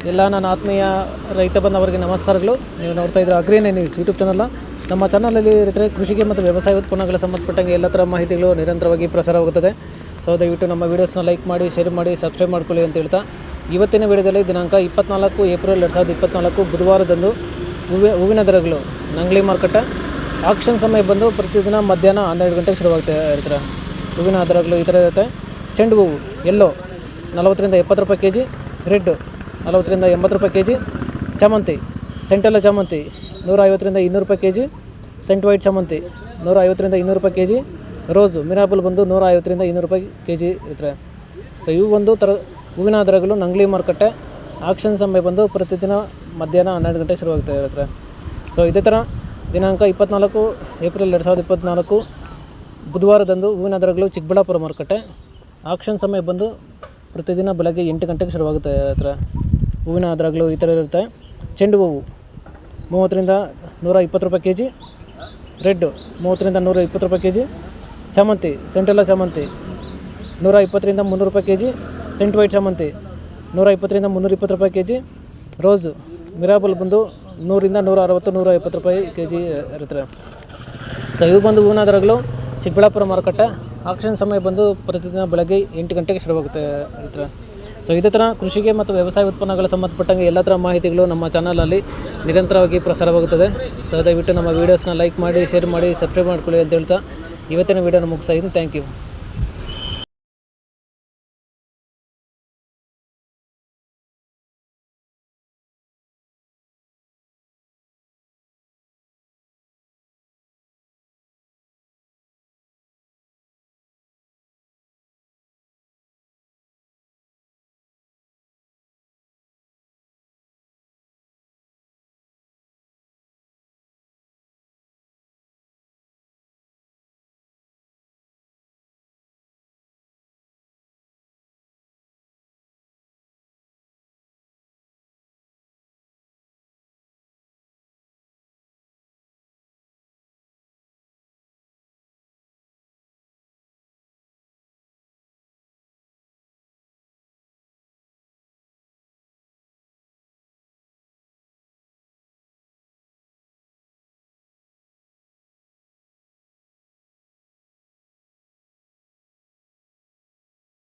ಎಲ್ಲ ನನ್ನ ಆತ್ಮೀಯ ರೈತ ಬಂದವರಿಗೆ ನಮಸ್ಕಾರಗಳು. ನೀವು ನೋಡ್ತಾ ಇದ್ದೀರಾ ಅಗ್ರಿನೇ ನ್ಯೂಸ್ ಯೂಟ್ಯೂಬ್ ಚಾನಲ್. ನಮ್ಮ ಚಾನಲಲ್ಲಿ ರೈತರೆ ಕೃಷಿಗೆ ಮತ್ತು ವ್ಯವಸಾಯ ಉತ್ಪನ್ನಗಳ ಸಂಬಂಧಪಟ್ಟಂಗೆ ಎಲ್ಲ ಥರ ಮಾಹಿತಿಗಳು ನಿರಂತರವಾಗಿ ಪ್ರಸಾರವಾಗುತ್ತದೆ. ಸೊ ದಯವಿಟ್ಟು ನಮ್ಮ ವೀಡಿಯೋಸ್ನ ಲೈಕ್ ಮಾಡಿ, ಶೇರ್ ಮಾಡಿ, ಸಬ್ಸ್ಕ್ರೈಬ್ ಮಾಡ್ಕೊಳ್ಳಿ ಅಂತ ಹೇಳ್ತಾ, ಇವತ್ತಿನ ವಿಡಿಯೋದಲ್ಲಿ ದಿನಾಂಕ 24 ಏಪ್ರಿಲ್ 2024 ಬುಧವಾರದಂದು ಹೂವಿನ ದರಗಳು ನಂಗ್ಲಿ ಮಾರುಕಟ್ಟೆ ಆಕ್ಷನ್ ಸಮಯ ಬಂದು ಪ್ರತಿದಿನ ಮಧ್ಯಾಹ್ನ 12 ಗಂಟೆಗೆ ಶುರುವಾಗ್ತಾ ಇರ್ತಾರೆ. ಹೂವಿನ ದರಗಳು ಈ ಥರ ಇರುತ್ತೆ. ಚೆಂಡು ಹೂವು ಎಲ್ಲೋ 40ರಿಂದ 70 ರೂಪಾಯಿ ಕೆ ಜಿ, ರೆಡ್ 40ರಿಂದ 80 ರೂಪಾಯಿ ಕೆ ಜಿ, ಚಾಮಂತಿ ಸೆಂಟೆಲ್ಲ ಚಾಮಂತಿ 150ರಿಂದ 200 ರೂಪಾಯಿ ಕೆ ಜಿ, ಸೆಂಟ್ ವೈಟ್ ಚಾಮಂತಿ 150ರಿಂದ 200 ರೂಪಾಯಿ ಕೆ ಜಿ, ರೋಸು ಮಿರಾಬಲ್ ಬಂದು 150ರಿಂದ 200 ರೂಪಾಯಿ ಕೆ ಜಿ ಇರ್ತಾರೆ. ಸೊ ಇವು ಒಂದು ಥರ ಹೂವಿನ ದರಗಳು ನಂಗ್ಲಿ ಮಾರುಕಟ್ಟೆ ಆಕ್ಷನ್ ಸಮಯ ಬಂದು ಪ್ರತಿದಿನ ಮಧ್ಯಾಹ್ನ 12 ಗಂಟೆಗೆ ಶುರುವಾಗ್ತಾ ಇರುತ್ತೆ. ಸೊ ಇದೇ ಥರ ದಿನಾಂಕ 24 ಏಪ್ರಿಲ್ 2024 ಬುಧವಾರದಂದು ಹೂವಿನ ದರಗಳು ಚಿಕ್ಕಬಳ್ಳಾಪುರ ಮಾರುಕಟ್ಟೆ ಆಕ್ಷನ್ ಸಮಯ ಬಂದು ಪ್ರತಿದಿನ ಬೆಳಗ್ಗೆ 8 ಗಂಟೆಗೆ ಶುರುವಾಗುತ್ತೆ. ಹತ್ರ ಹೂವಿನ ದರಗಳು ಈ ಥರ ಇರುತ್ತೆ. ಚೆಂಡು ಹೂವು 30ರಿಂದ 120 ರೂಪಾಯಿ ಕೆ ಜಿ, ರೆಡ್ಡು 30ರಿಂದ 120 ರೂಪಾಯಿ ಕೆ ಜಿ, ಚಾಮಂತಿ ಸೆಂಟೆಲ್ಲ ಚಾಮಂತಿ 120ರಿಂದ 300 ರೂಪಾಯಿ ಕೆ ಜಿ, ಸೆಂಟ್ ವೈಟ್ ಚಾಮಂತಿ 120ರಿಂದ 320 ರೂಪಾಯಿ ಕೆ ಜಿ, ರೋಸು ಮಿರಾಬಲ್ ಬಂದು 100ರಿಂದ 160 150 ರೂಪಾಯಿ ಕೆ ಜಿ ಇರುತ್ತೆ. ಸೊ ಇವು ಬಂದು ಹೂವಿನ ದರಗಳು ಚಿಕ್ಕಬಳ್ಳಾಪುರ ಮಾರುಕಟ್ಟೆ ಆಕ್ಷನ್ ಸಮಯ ಬಂದು ಪ್ರತಿದಿನ ಬೆಳಗ್ಗೆ 8 ಗಂಟೆಗೆ ಶುರುವಾಗುತ್ತೆ ಇರ್ತಾರೆ. ಸೊ ಇದೇ ಥರ ಕೃಷಿಗೆ ಮತ್ತು ವ್ಯವಸಾಯ ಉತ್ಪನ್ನಗಳ ಸಂಬಂಧಪಟ್ಟಂಗೆ ಎಲ್ಲ ಥರ ಮಾಹಿತಿಗಳು ನಮ್ಮ ಚಾನಲಲ್ಲಿ ನಿರಂತರವಾಗಿ ಪ್ರಸಾರವಾಗುತ್ತದೆ. ಸೊ ದಯವಿಟ್ಟು ನಮ್ಮ ವೀಡಿಯೋಸ್ನ ಲೈಕ್ ಮಾಡಿ, ಶೇರ್ ಮಾಡಿ, ಸಬ್ಸ್ಕ್ರೈಬ್ ಮಾಡ್ಕೊಳ್ಳಿ ಅಂತ ಹೇಳ್ತಾ ಇವತ್ತಿನ ವೀಡಿಯೋನ ಮುಗಿಸ್ತಾ ಇದ್ದೀನಿ. Thank you.